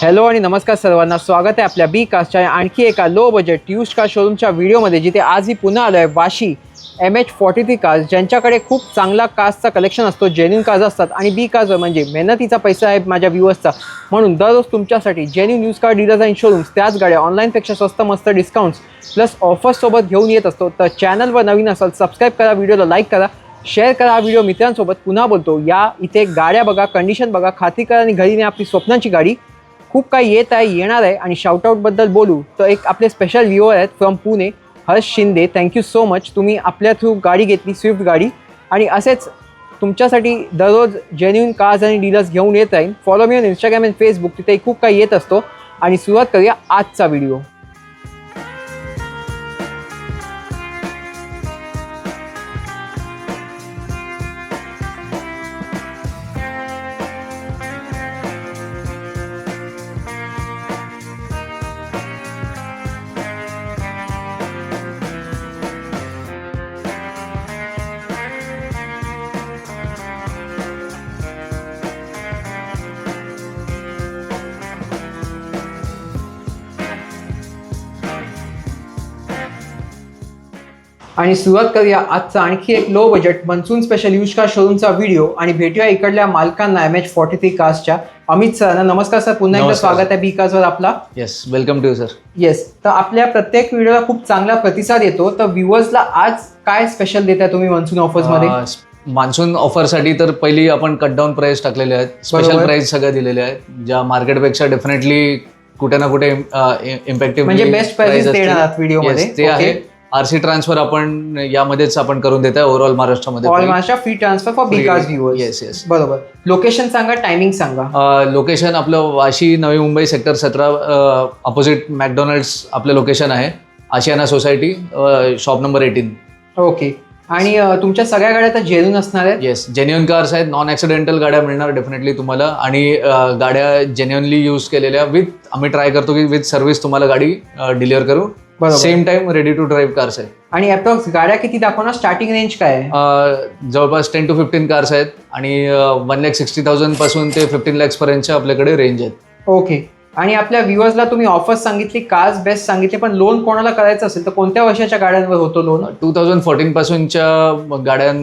Hello आणि नमस्कार सर्वांना, स्वागत आहे आपल्या बी कास्टच्या आणखी एका लो बजेट यूज्ड कार शोरूमच्या व्हिडिओमध्ये, जिथे आज ही पुन्हा आलो आहे वाशी MH43 कार्स, ज्यांच्याकडे खूप चांगला कार्सचा कलेक्शन असतो, जेन्युइन कार्स असतात आणि बी कार्स म्हणजे मेहनतीचा पैसा आहे माझ्या व्ह्यूअर्सचा. म्हणून दररोज तुमच्यासाठी जेन्युइन यूज कार डीलर्स आणि शोरूम्स, त्याच गाड्या ऑनलाईनपेक्षा स्वस्त मस्त डिस्काउंट्स प्लस ऑफर्ससोबत घेऊन येत असतो. तर चॅनलवर नवीन असाल सबस्क्राईब करा, व्हिडिओला लाईक करा, शेअर करा हा व्हिडिओ मित्रांसोबत. पुन्हा बोलतो, या इथे गाड्या बघा, कंडिशन बघा, खात्री करा आणि घरी आपली स्वप्नांची गाडी. खूप काही येत आहे, येणार आहे. आणि शाउटआउटबद्दल बोलू तर एक आपले स्पेशल व्ह्यूअर आहेत from Pune, Harsh Shinde. Thank you so much, तुम्ही आपल्या थ्रू गाडी घेतली, स्विफ्ट गाडी. आणि असेच तुमच्यासाठी दररोज जेन्युइन कार्स आणि डीलर्स घेऊन येत राहील. Follow me on Instagram and Facebook, तिथे खूप काही येत असतो. आणि सुरुवात करूया आजचा व्हिडिओ. आणि सुरुवात करूया आजचा आणखी एक low budget monsoon special used car शोरूमचा व्हिडिओ. आणि भेटूया इकडल्या मालकांना MH43 कार्सच्या, अमित सर. नमस्कार सर, पुन्हा एकदा स्वागत आहे बी कार्सवर आपला. Yes, welcome to sir. Yes, तर आपल्या प्रत्येक व्हिडिओला खूप चांगला प्रतिसाद येतो. तर व्ह्युअर्सला आज काय स्पेशल देताय तुम्ही मनसून ऑफर्स मध्ये? मान्सून ऑफरसाठी तर पहिली आपण कट डाऊन प्राइस टाकलेले आहेत, स्पेशल प्राइस सगळ्या दिलेल्या आहेत, ज्या मार्केटपेक्षा डेफिनेटली कुठे ना कुठे इम्पॅक्टिव्ह म्हणजे बेस्ट प्राइसेस देणार व्हिडिओमध्ये. ते आहे. आरसी ट्रान्सफर आपण यामध्येच आपण करून देत आहे ओव्हरऑल महाराष्ट्रामध्ये. All Maharashtra free transfer for B cars viewers. Yes yes, बरोबर. लोकेशन सांगा, टायमिंग सांगा. लोकेशन आपलं Vashi Navi Mumbai sector 17 opposite McDonald's आपलं लोकेशन आहे. Ashiyana society, shop number 18. Okay. आणि तुमच्या सगळ्या गाड्या तर जेन्युइन असणार आहेत? येस, जेन्युइन कार्स आहेत, नॉन ऍक्सिडेंटल गाड्या मिळणार डेफिनेटली तुम्हाला. आणि गाड्या जेन्युइनली यूज केलेल्या विथ, आम्ही ट्राय करतो की विथ सर्व्हिस तुम्हाला गाडी डिलिव्हर करू. Same time ready to drive cars आहेत. आणि अप्रॉक्स गाड्या किती दाखवणार? स्टार्टिंग रेंज काय आहे? जवळपास 10 to 15 कार्स आहेत आणि 1,60,000 पासून ते 15 lakhs पर्यंतच्या आपल्याकडे रेंज आहेत. ओके. आणि आपल्या व्ह्युअर्सला तुम्ही ऑफर्स सांगितली, कार्स बेस्ट सांगितले, पण लोन कोणाला करायचं असेल तर कोणत्या वर्षाच्या गाड्यांवर होतो लोन? 2014 पासूनच्या गाड्यां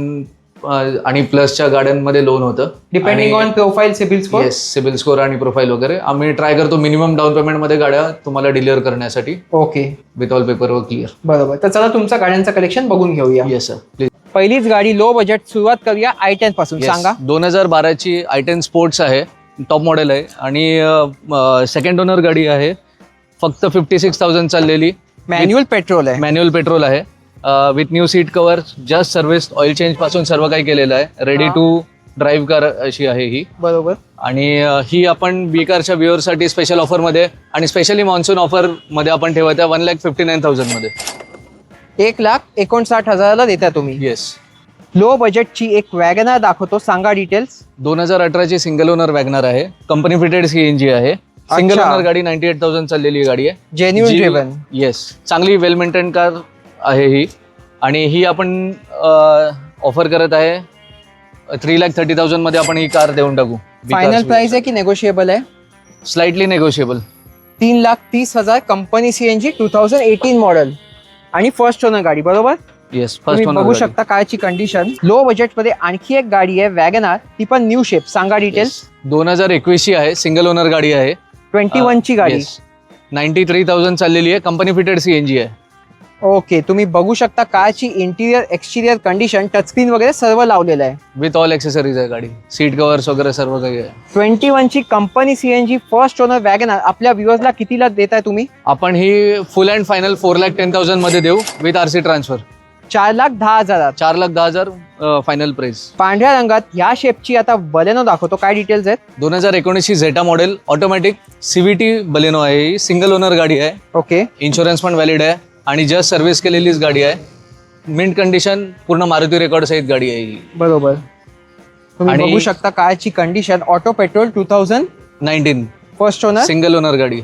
आणि प्लसच्या गाड्यांमध्ये लोन होतं, depending on profile, CIBIL score. Yes, CIBIL score आणि प्रोफाईल वगैरे. आम्ही ट्राय करतो मिनिमम डाऊन पेमेंट मध्ये गाड्या तुम्हाला डिलिव्हर करण्यासाठी. Okay. With all paper work clear. बरोबर. तर चला तुमचं गाड्यांचं कलेक्शन बघून घेऊया. Yes sir, please. पहिलीच गाडी लो बजेट, सुरुवात करूया i10 पासून. सांगा. 2012ची i10 स्पोर्ट्स आहे, टॉप मॉडेल आहे आणि सेकंड ओनर गाडी आहे. फक्त 56,000 चाललेली. मॅन्युअल पेट्रोल आहे. मॅन्युअल पेट्रोल आहे with new seat cover, just service, oil change पासून सर्व काही केलेलं आहे. रेडी टू ड्राईव्ह कार अशी आहे ही. बरोबर. आणि ही आपण बी कारच्या व्ह्युअरसाठी स्पेशल ऑफर मध्ये आणि स्पेशली मान्सून ऑफर मध्ये आपण ठेवत आहे 1,59,000 मध्ये. 1,59,000 देता तुम्ही. येस. लो बजेटची एक वॅगनर दाखवतो, सांगा डिटेल्स. 2018ची सिंगल ओनर वॅगनर आहे, कंपनी फिटेड CNG आहे. सिंगल ओनर गाडी, 98,000 चाललेली गाडी आहे. Genuine driven. येस, चांगली वेल मेंटेन कार आहे ही. आणि ही आपण ऑफर करत आहे 3,30,000 मध्ये आपण ही कार देऊन टाकू. फायनल प्राइस आहे की नेगोशिएबल आहे? Slightly negotiable. 3,30,000, company CNG, 2018 model आणि फर्स्ट ओनर गाडी. बरोबर. Yes, first owner. बघू शकता कारची कंडिशन. लो बजेट मध्ये आणखी एक गाडी आहे वॅगनर, ती पण न्यू शेप. सांगा डिटेल्स. 2021ची आहे, सिंगल ओनर गाडी आहे. 21 ची गाडी. 93,000 चाललेली आहे, कंपनी फिटेड CNG आहे. ओके. तुम्ही बघू शकता कारची इंटिरियर एक्सटिरियर कंडिशन, टचस्क्रीन वगैरे सर्व लावलेलं आहे. विथ ऑल एक्सेसरीज आहे गाडी, सीट कव्हर्स वगैरे सर्व काही आहे. 21 ची company CNG first owner WagonR आपल्या व्ह्युअर्सला कितीला देताय तुम्ही? आपण ही फुल अँड फायनल 4,10,000 मध्ये देऊ with RC transfer. 4,10,000. 4,10,000 final price. पांढऱ्या रंगात ह्या शेपची आता बलेनो दाखवतो, काय डिटेल्स आहेत? 2019ची झेटा मॉडेल, ऑटोमॅटिक CVT बलेनो आहे ही. सिंगल ओनर गाडी आहे. ओके. इन्शुरन्स पण व्हॅलिड आहे आणि जस्ट सर्व्हिस केलेलीच गाडी आहे. मिंट कंडिशन, पूर्ण मारुती रेकॉर्ड सहित गाडी आहे ही. बरोबर. तुम्ही बघू शकता कारची condition. Auto petrol, 2019 first owner, single owner गाडी.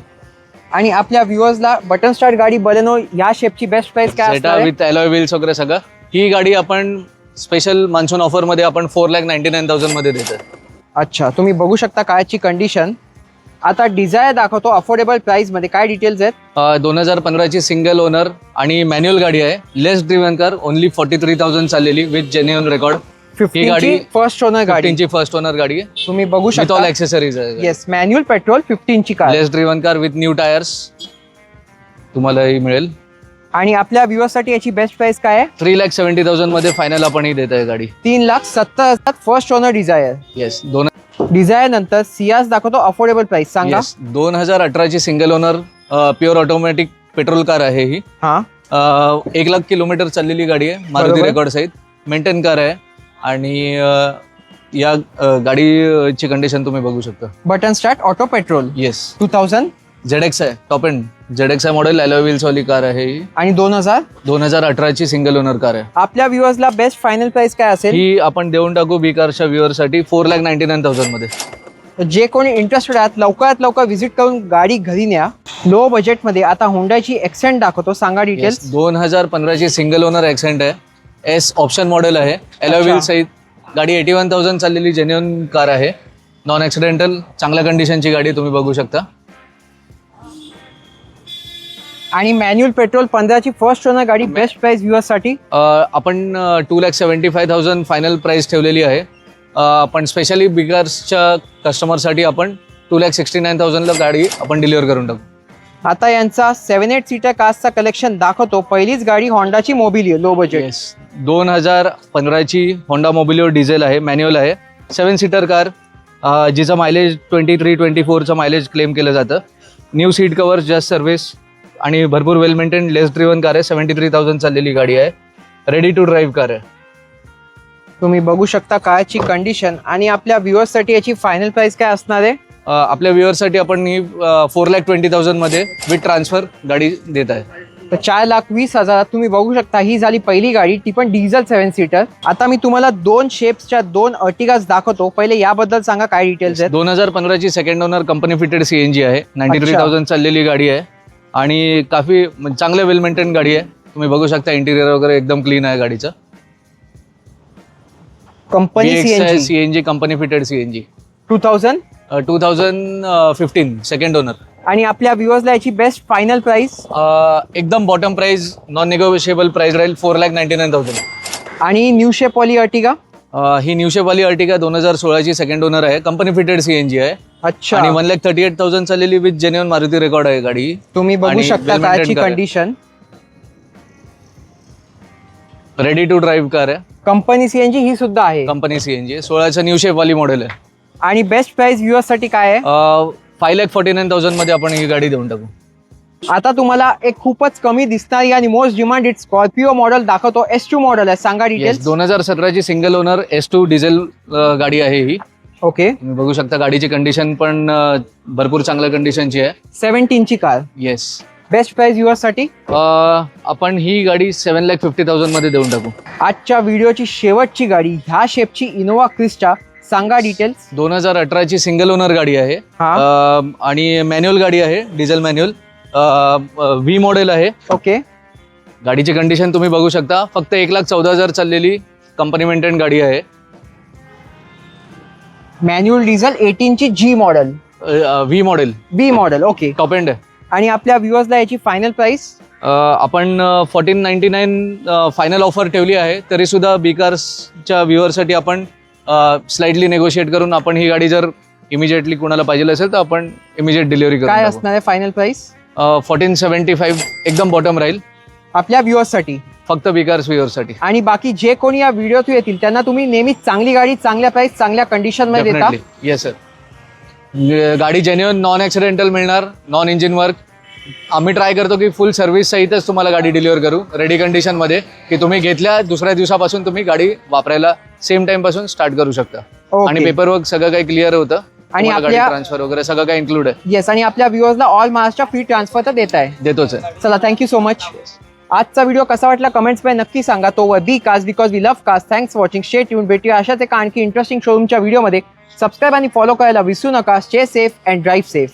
आणि आपल्या व्ह्युअर्सला बटन स्टार्ट गाडी बलेनो या शेपची बेस्ट प्राइस काय असणार आहे? विथ अलॉय व्हील्स वगैरे सगळं. ही गाडी आपण स्पेशल मान्सून ऑफर मध्ये आपण 4,99,000 मध्ये देतो. अच्छा, तुम्ही बघू शकता कारची कंडिशन. आता डिझायर दाखवतो अफोर्डेबल प्राइस मध्ये, काय डिटेल्स आहेत? 2015ची सिंगल ओनर आणि मॅन्युअल गाडी आहे. लेस ड्रिव्हन कार, ओनली 43,000 चाललेली विथ जेन्युइन रेकॉर्ड. ही गाडी फर्स्ट ओनर गाडी, 15ची फर्स्ट ओनर गाडी आहे. तुम्ही बघू विथ ऑल शकता. ॲक्सेसरीज आहे. येस, मॅन्युअल पेट्रोल 15 ची car, less driven car with new tyres तुम्हालाही मिळेल. आणि आपल्या व्ह्युअर्स साठी याची बेस्ट प्राइस काय आहे? 3,70,000 मध्ये फायनल आपण ही देत आहे गाडी. 3,70,000 first owner Dzire. Yes. Dzire नंतर सियाज दाखवतो अफोर्डेबल प्राइस, सांगा. 2018ची single owner pure automatic petrol car आहे ही. हा, 1,00,000 किलोमीटर चाललेली गाडी आहे. मारुती रेकॉर्ड सहित मेंटेन कार आहे. आणि या गाडीची कंडिशन तुम्ही बघू शकता. Button start, auto petrol. Yes. 2000 ZX आहे, टॉप एंड ZX आहे मॉडेल. अलॉय व्हील्स वाली कार आहे ही. आणि 2018ची सिंगल ओनर कार आहे. आपल्या व्ह्युअर्सला बेस्ट फायनल प्राइस काय असेल? ही आपण देऊन टाकू बी कारच्या व्ह्युअरसाठी 4,99,000 मध्ये. जे कोणी इंटरेस्टेड आहेत लवकरात लवकर व्हिजिट करून गाडी घरी न्या. लो बजेट मध्ये आता होंडाची एक्सेंट दाखवतो, सांगा डिटेल्स. 2015ची सिंगल ओनर एक्सेंट आहे. एस ऑप्शन मॉडेल आहे. अलॉय व्हील्स सहित गाडी 81,000 चाललेली जेन्युइन कार आहे. नॉन ऍक्सिडेंटल, चांगल्या कंडिशनची गाडी तुम्ही बघू शकता. आणि मॅन्युअल पेट्रोल 15ची फर्स्ट ओनर गाडी, बेस्ट प्राइस व्ह्युअर्स साठी आपण 2,75,000 फायनल प्राइस ठेवलेली आहे. पण स्पेशली बिगर्सच्या कस्टमरसाठी आपण 2,69,000 ला गाडी आपण डिलिव्हर करून टाकू. आता यांचा 7-8 सीटर कारचा कलेक्शन दाखवतो. पहिलीच गाडी होंडाची मोबिलिओ, लो बजेट. 2015ची होंडा मोबिलिओ डिझेल आहे, मॅन्युअल आहे. 7 सीटर कार, जिचं मायलेज 23-24चं मायलेज क्लेम केलं जातं. New seat cover, just service आणि भरपूर well maintain, less driven car आहे. 73,000 चाललेली गाडी आहे. रेडी टू ड्राईव्ह कार आहे. तुम्ही बघू शकता कारची कंडिशन. आणि आपल्या व्ह्युअर्स साठी याची फायनल प्राइस काय असणार आहे? आपल्या व्ह्युअरसाठी आपण ही 4,20,000 मध्ये विथ ट्रान्सफर गाडी देत आहे. तर 4,20,000 तुम्ही बघू शकता. ही झाली पहिली गाडी, ती पण डिझेल 7 सीटर. आता मी तुम्हाला 2 शेप्सच्या 2 अर्टिगाज दाखवतो. पहिले याबद्दल सांगा, काय डिटेल्स आहेत? 2015ची second owner company fitted CNG आहे. 93,000 चाललेली गाडी आहे. आणि काफी चांगलं वेल मेंटेन गाडी आहे. तुम्ही बघू शकता इंटिरियर वगैरे एकदम क्लीन आहे गाडीचं. Company CNG company fitted CNG. 2015 second owner. आणि आपल्या व्ह्युअर्सला याची बेस्ट फायनल प्राइस? एकदम bottom price, non negotiable price राहील 4,99,000. आणि न्यू शेप वाली अर्टिगा? ही न्यू शेप वाली अर्टिगा 2016ची सेकंड ओनर आहे. कंपनी फिटेड CNG आहे. अच्छा. आणि 1,38,000 चाललेली विथ जेन्युइन मारुती रेकॉर्ड आहे गाडी. तुम्ही बघू शकता कारची condition. Ready to drive car आहे. कंपनी CNG ही सुद्धा आहे. कंपनी CNG 16च्या न्यू शेप वाली मॉडेल आहे. आणि बेस्ट प्राइस व्ह्युअर्स साठी काय आहे? 5,49,000 मध्ये आपण ही गाडी देऊन टाकू. आता तुम्हाला एक खूपच कमी दिसणारी आणि मोस्ट डिमांडेड स्कॉर्पिओ मॉडेल दाखवतो. S2 मॉडेल आहे, सांगा डिटेल्स. 2017ची सिंगल ओनर S2 डिझेल गाडी आहे ही. ओके. तुम्ही बघू शकता गाडीची कंडिशन पण भरपूर चांगल्या कंडिशनची आहे. 17 ची car. Yes. Best price viewers साठी आपण ही गाडी 7,50,000 मध्ये देऊन टाकू. आजच्या व्हिडिओची शेवटची गाडी ह्या शेपची इनोवा क्रिस्टा, सांगा डिटेल्स. 2018ची सिंगल ओनर गाडी आहे. आणि मॅन्युअल गाडी आहे, डिझेल मॅन्युअल. V मॉडेल आहे. ओके. गाडीची कंडिशन तुम्ही बघू शकता. फक्त 1,14,000 चाललेली कंपनी मेंटेन गाडी आहे. मॅन्युअल डिझेल 18 ची G model. V model. B model. Okay. Top end आहे. आणि आपल्या व्ह्युअर्सला याची फायनल प्राइस? आपण 1499 फायनल ऑफर ठेवली आहे. तरी सुद्धा बी कार्सच्या व्ह्युअरसाठी आपण स्लाइटली नेगोशिएट करून आपण ही गाडी जर इमिजिएटली कोणाला पाहिजे असेल तर आपण इमिजिएट डिलिव्हरी करू. काय असणार आहे फायनल प्राइस? 1475 एकदम बॉटम राहील आपल्या व्ह्युअर्ससाठी, फक्त बी कार्स व्ह्युअरसाठी. आणि बाकी जे कोणी या व्हिडिओत येतील त्यांना तुम्ही नेहमी चांगली गाडी, चांगल्या प्राइस, चांगल्या कंडिशन मध्ये देता. Yes sir. गाडी जेन्युइन नॉन ऍक्सिडेंटल मिळणार, नॉन इंजिन वर्क. आम्ही ट्राय करतो की फुल सर्व्हिस सहितच तुम्हाला गाडी डिलिव्हर करू रेडी कंडिशन मध्ये, की तुम्ही घेतल्या दुसऱ्या दिवसापासून तुम्ही गाडी वापरायला सेम टाइम पासून स्टार्ट करू शकता. आणि पेपर वर्क सगळं काही क्लिअर होतं. आणि आपल्या ट्रान्सफर वगैरे सगळं काही इन्क्लूड आहे. येस. आणि आपल्या व्ह्युअर्सला ऑल महाराष्ट्र फ्री ट्रान्सफर तर देत आहे. देतोच आहे. चला, थँक्यू सो मच. आजचा व्हिडिओ कसा वाटला कमेंट्स मध्ये नक्की सांगा. तो B cars because we love cars. Thanks for watching. Stay tune. भेटूया अशाच एका आणखी इंटरेस्टिंग शोरूमच्या व्हिडिओमध्ये. सबस्क्राईब आणि फॉलो करायला विसरू नका. Stay safe and drive safe.